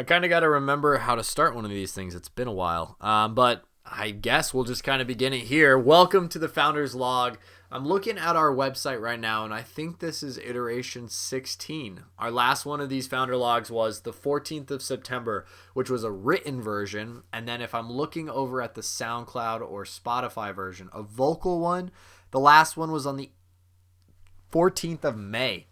I kind of got to remember how to start one of these things. It's been a while. But I guess we'll just kind of begin it here. Welcome to the Founders Log. I'm looking at our website right now, and I think this is iteration 16. Our last one of these Founder Logs was the 14th of September, which was a written version. And then if I'm looking over at the SoundCloud or Spotify version, a vocal one, the last one was on the 14th of May.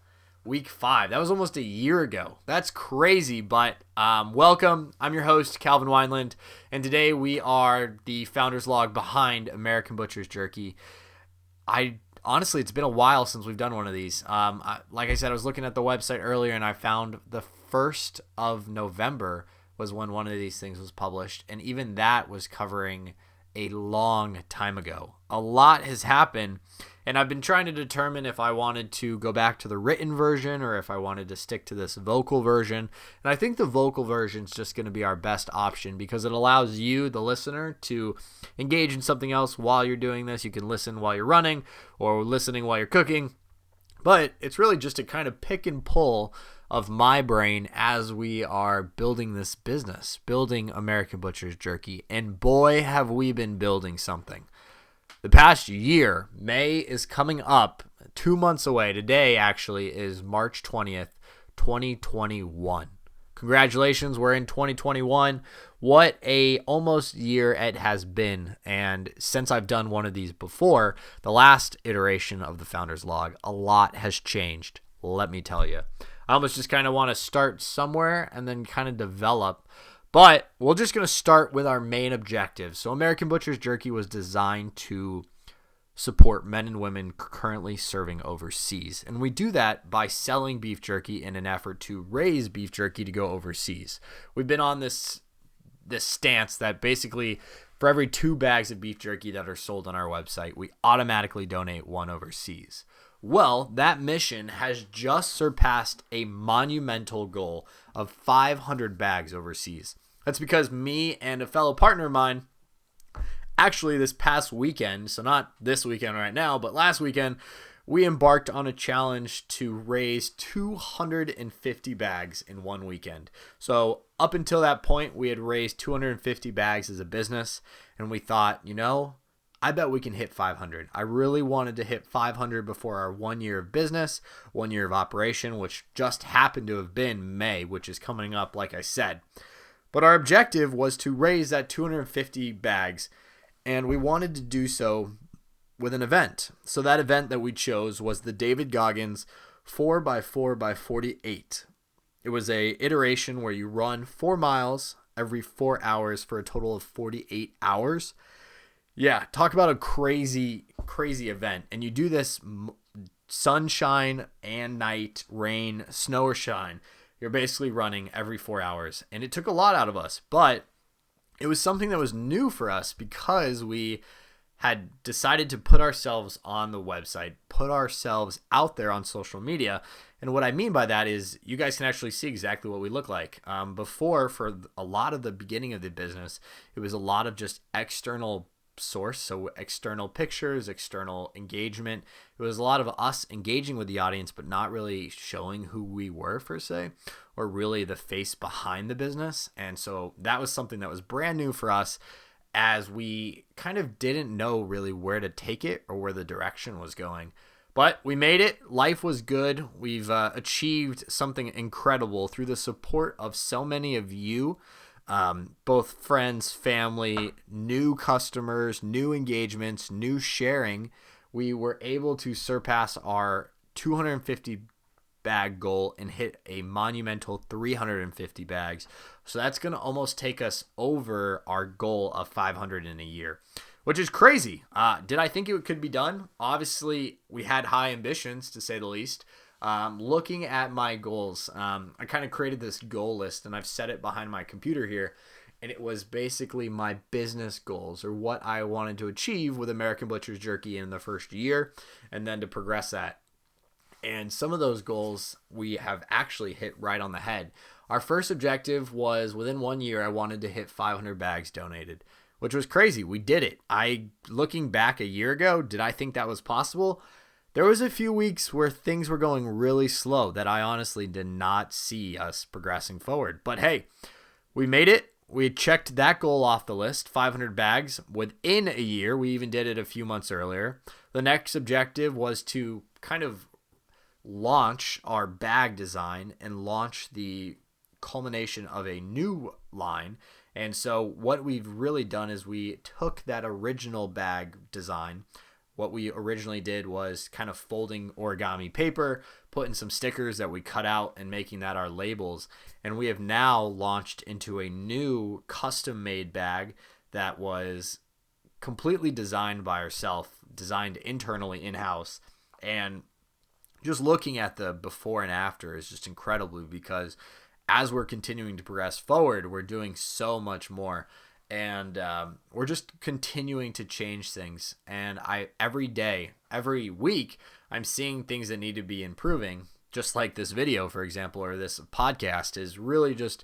Week 5. That was almost a year ago. That's crazy, but welcome. I'm your host, Calvin Wineland, and today we are the Founders Log behind American Butcher's Jerky. Honestly, it's been a while since we've done one of these. Like I said, I was looking at the website earlier, and I found the 1st of November was when one of these things was published, and even that was covering a long time ago. A lot has happened, and I've been trying to determine if I wanted to go back to the written version or if I wanted to stick to this vocal version. And I think the vocal version is just going to be our best option because it allows you, the listener, to engage in something else while you're doing this. You can listen while you're running or listening while you're cooking. But it's really just a kind of pick and pull of my brain as we are building this business, building American Butcher's Jerky. And boy, have we been building something. The past year, May is coming up 2 months away. Today, actually, is March 20th, 2021. Congratulations, we're in 2021. What a almost year it has been. And since I've done one of these before, the last iteration of the Founders Log, a lot has changed, let me tell you. I almost just kind of want to start somewhere and then kind of develop. But we're just going to start with our main objective. So American Butcher's Jerky was designed to support men and women currently serving overseas. And we do that by selling beef jerky in an effort to raise beef jerky to go overseas. We've been on this stance that basically for every 2 bags of beef jerky that are sold on our website, we automatically donate 1 overseas. Well, that mission has just surpassed a monumental goal of 500 bags overseas. That's because me and a fellow partner of mine, actually this past weekend, so not this weekend right now, but last weekend, we embarked on a challenge to raise 250 bags in 1 weekend. So up until that point, we had raised 250 bags as a business, and we thought, I bet we can hit 500. I really wanted to hit 500 before our 1 year of business, 1 year of operation, which just happened to have been May, which is coming up, like I said. But our objective was to raise that 250 bags, and we wanted to do so with an event. So that event that we chose was the David Goggins 4x4x48. It was a iteration where you run 4 miles every 4 hours for a total of 48 hours. Yeah, talk about a crazy event. And you do this sunshine and night, rain, snow or shine. You're basically running every 4 hours. And it took a lot out of us. But it was something that was new for us because we had decided to put ourselves on the website, put ourselves out there on social media. And what I mean by that is you guys can actually see exactly what we look like. Before, for a lot of the beginning of the business, it was a lot of just external source, so external pictures, external engagement. It was a lot of us engaging with the audience but not really showing who we were per se, or really the face behind the business. And so that was something that was brand new for us, as we kind of didn't know really where to take it or where the direction was going. But we made it. Life was good. We've achieved something incredible through the support of so many of you. Both friends, family, new customers, new engagements, new sharing. We were able to surpass our 250 bag goal and hit a monumental 350 bags. So that's going to almost take us over our goal of 500 in a year, which is crazy. Did I think it could be done? Obviously, we had high ambitions, to say the least. Looking at my goals, I kind of created this goal list, and I've set it behind my computer here, and it was basically my business goals, or what I wanted to achieve with American Butcher's Jerky in the first year, and then to progress that. And some of those goals we have actually hit right on the head. Our first objective was within 1 year, I wanted to hit 500 bags donated, which was crazy. We did it. Looking back a year ago, did I think that was possible? There was a few weeks where things were going really slow that I honestly did not see us progressing forward. But hey, We made it. We checked that goal off the list, 500 bags within a year. We even did it a few months earlier. The next objective was to kind of launch our bag design and launch the culmination of a new line. And so what we've really done is we took that original bag design. What we originally did was kind of folding origami paper, putting some stickers that we cut out and making that our labels. And we have now launched into a new custom-made bag that was completely designed by ourselves, designed internally in-house. And just looking at the before and after is just incredible, because as we're continuing to progress forward, we're doing so much more. And we're just continuing to change things. And every day, every week, I'm seeing things that need to be improving. Just like this video, for example, or this podcast is really just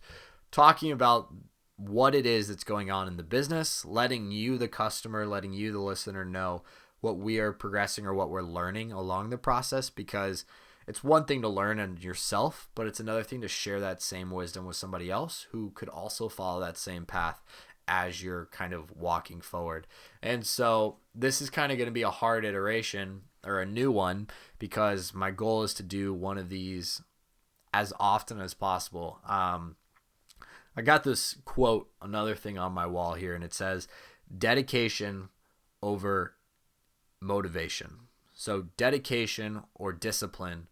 talking about what it is that's going on in the business, letting you, the customer, letting you, the listener, know what we are progressing or what we're learning along the process. Because it's one thing to learn on yourself, but it's another thing to share that same wisdom with somebody else who could also follow that same path as you're kind of walking forward. And so this is kind of going to be a hard iteration or a new one, because my goal is to do one of these as often as possible. I got this quote, another thing on my wall here, and it says, dedication over motivation. So dedication or discipline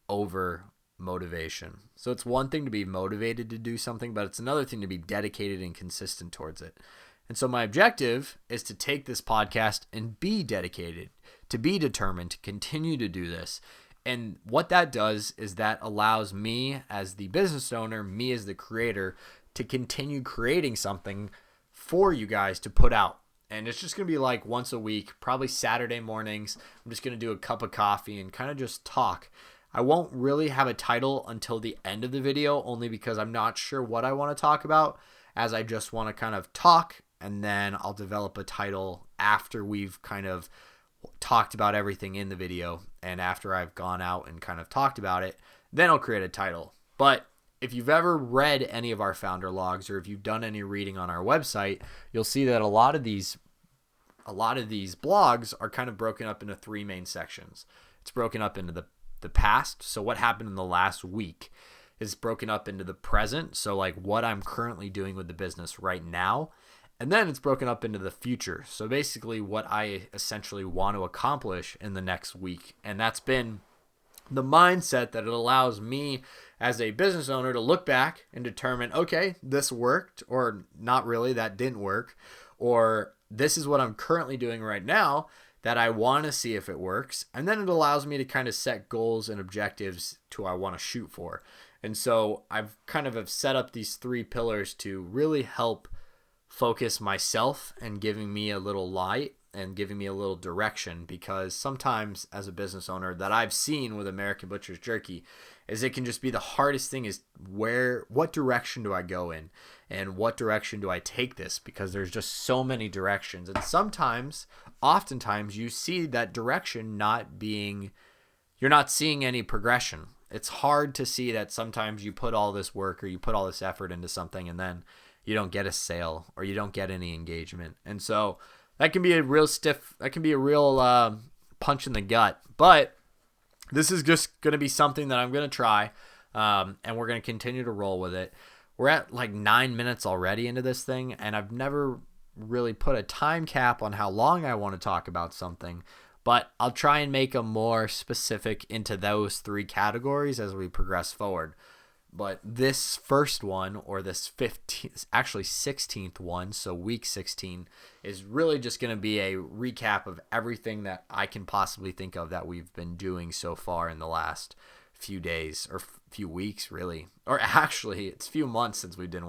over motivation. So it's one thing to be motivated to do something, but it's another thing to be dedicated and consistent towards it. And so my objective is to take this podcast and be dedicated, to be determined, to continue to do this. And what that does is that allows me as the business owner, me as the creator, to continue creating something for you guys to put out. And it's just going to be like once a week, probably Saturday mornings. I'm just going to do a cup of coffee and kind of just talk. I won't really have a title until the end of the video, only because I'm not sure what I want to talk about, as I just want to kind of talk, and then I'll develop a title after we've kind of talked about everything in the video, and after I've gone out and kind of talked about it, then I'll create a title. But if you've ever read any of our founder logs, or if you've done any reading on our website, you'll see that a lot of these blogs are kind of broken up into three main sections. It's broken up into the past, so what happened in the last week. Is broken up into the present, so like what I'm currently doing with the business right now. And then it's broken up into the future, so basically what I essentially want to accomplish in the next week. And that's been the mindset that it allows me as a business owner to look back and determine, okay, this worked, or not really, that didn't work, or this is what I'm currently doing right now that I want to see if it works. And then it allows me to kind of set goals and objectives to I want to shoot for. And so I've kind of have set up these three pillars to really help focus myself and giving me a little light and giving me a little direction, because sometimes as a business owner that I've seen with American Butcher's Jerky is it can just be the hardest thing is what direction do I go in and what direction do I take this, because there's just so many directions. And oftentimes you see that direction you're not seeing any progression. It's hard to see that sometimes you put all this work or you put all this effort into something and then you don't get a sale or you don't get any engagement. And so that can be a real punch in the gut. But this is just going to be something that I'm going to try, and we're going to continue to roll with it. We're at like 9 minutes already into this thing, and I've never really put a time cap on how long I want to talk about something, but I'll try and make them more specific into those three categories as we progress forward. But this first one, or this 16th one, so week 16, is really just going to be a recap of everything that I can possibly think of that we've been doing so far in the last few days, or few weeks, really. Or actually, it's a few months since we've done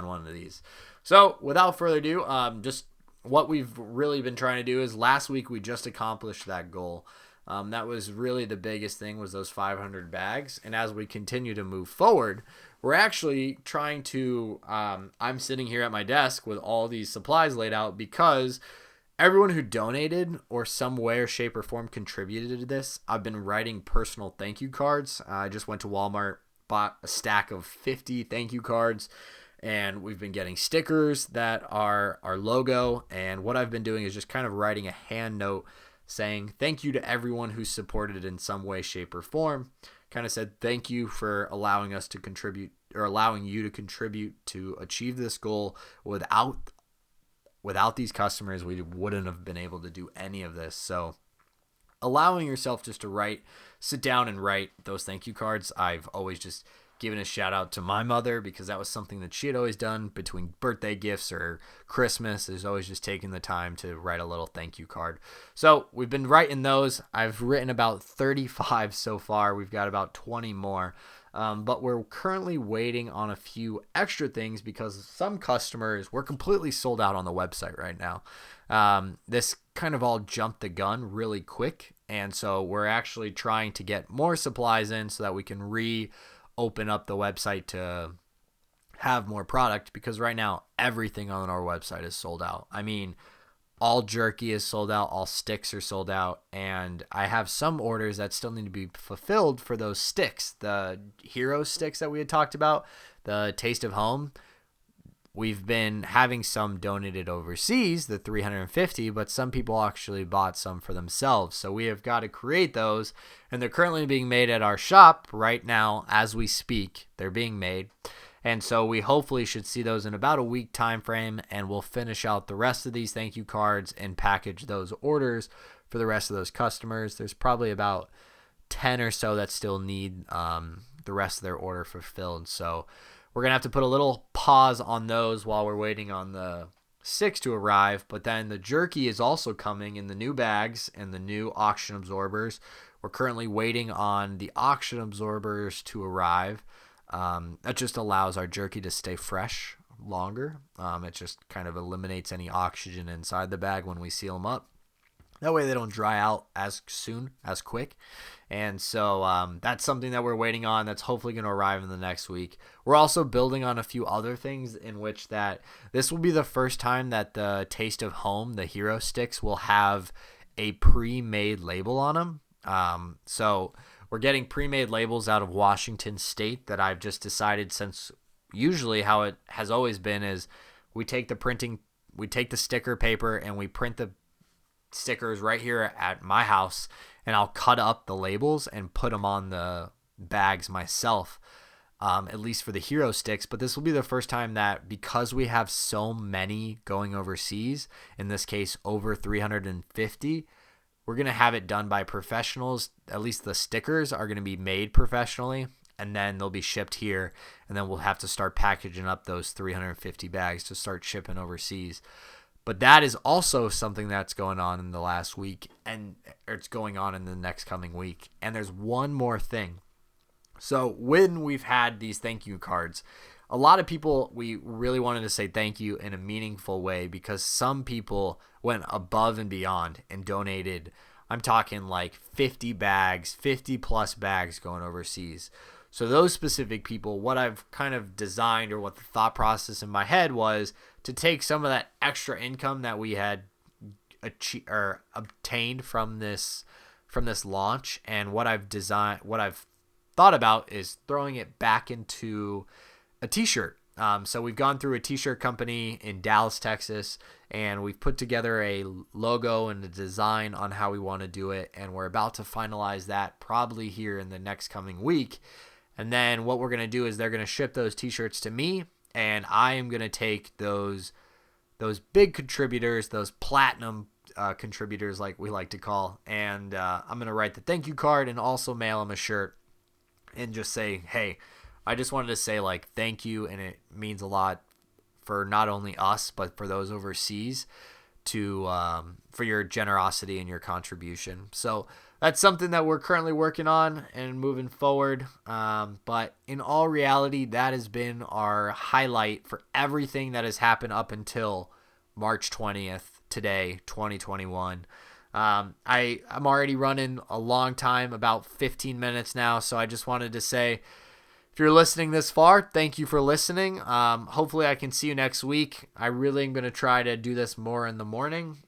one of these. So without further ado, just what we've really been trying to do is last week we just accomplished that goal. That was really the biggest thing, was those 500 bags. And as we continue to move forward, we're actually trying to, I'm sitting here at my desk with all these supplies laid out because everyone who donated or some way or shape or form contributed to this, I've been writing personal thank you cards. I just went to Walmart, bought a stack of 50 thank you cards, and we've been getting stickers that are our logo. And what I've been doing is just kind of writing a hand note saying thank you to everyone who supported in some way, shape, or form. Kind of said thank you for allowing us to contribute, or allowing you to contribute to achieve this goal. Without these customers, we wouldn't have been able to do any of this. So allowing yourself just to sit down and write those thank you cards. I've always just given a shout out to my mother, because that was something that she had always done between birthday gifts or Christmas, is always just taking the time to write a little thank you card. So we've been writing those. I've written about 35 so far. We've got about 20 more. But we're currently waiting on a few extra things because some customers, we're completely sold out on the website right now. This kind of all jumped the gun really quick. And so we're actually trying to get more supplies in so that we can open up the website to have more product, because right now everything on our website is sold out. I mean, all jerky is sold out, all sticks are sold out, and I have some orders that still need to be fulfilled for those sticks, the hero sticks that we had talked about, the Taste of Home. We've been having some donated overseas, the 350, but some people actually bought some for themselves. So we have got to create those, and they're currently being made at our shop right now as we speak. They're being made. And so we hopefully should see those in about a week time frame, and we'll finish out the rest of these thank you cards and package those orders for the rest of those customers. There's probably about 10 or so that still need the rest of their order fulfilled. So we're going to have to put a little pause on those while we're waiting on the sticks to arrive. But then the jerky is also coming in the new bags and the new auction absorbers. We're currently waiting on the auction absorbers to arrive. That just allows our jerky to stay fresh longer. It just kind of eliminates any oxygen inside the bag when we seal them up. That way they don't dry out as quick. And so that's something that we're waiting on that's hopefully going to arrive in the next week. We're also building on a few other things in which that this will be the first time that the Taste of Home, the hero sticks, will have a pre-made label on them. So we're getting pre-made labels out of Washington State that I've just decided, since usually how it has always been is we take the sticker paper and we print the stickers right here at my house, and I'll cut up the labels and put them on the bags myself, at least for the hero sticks. But this will be the first time that, because we have so many going overseas, in this case over 350, we're going to have it done by professionals. At least the stickers are going to be made professionally, and then they'll be shipped here, and then we'll have to start packaging up those 350 bags to start shipping overseas. But that is also something that's going on in the last week, and it's going on in the next coming week. And there's one more thing. So when we've had these thank you cards, a lot of people, we really wanted to say thank you in a meaningful way, because some people went above and beyond and donated. I'm talking like 50 bags, 50 plus bags going overseas. So those specific people, what I've kind of designed, or what the thought process in my head was, to take some of that extra income that we had obtained from this launch, and what I've thought about is throwing it back into a t-shirt. So we've gone through a t-shirt company in Dallas, Texas, and we've put together a logo and a design on how we want to do it, and we're about to finalize that probably here in the next coming week. And then what we're going to do is they're going to ship those t-shirts to me, and I am going to take those big contributors, those platinum contributors like we like to call, and I'm going to write the thank you card and also mail them a shirt and just say, hey, I just wanted to say like thank you, and it means a lot for not only us but for those overseas for your generosity and your contribution. So that's something that we're currently working on and moving forward. But in all reality, that has been our highlight for everything that has happened up until March 20th, today, 2021. I'm already running a long time, about 15 minutes now. So I just wanted to say, if you're listening this far, thank you for listening. Hopefully I can see you next week. I really am going to try to do this more in the morning.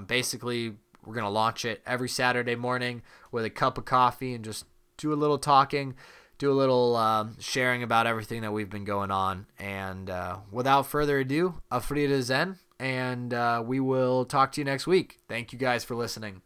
Basically, we're going to launch it every Saturday morning with a cup of coffee and just do a little talking, do a little sharing about everything that we've been going on. And without further ado, Auf Wiedersehen, and we will talk to you next week. Thank you guys for listening.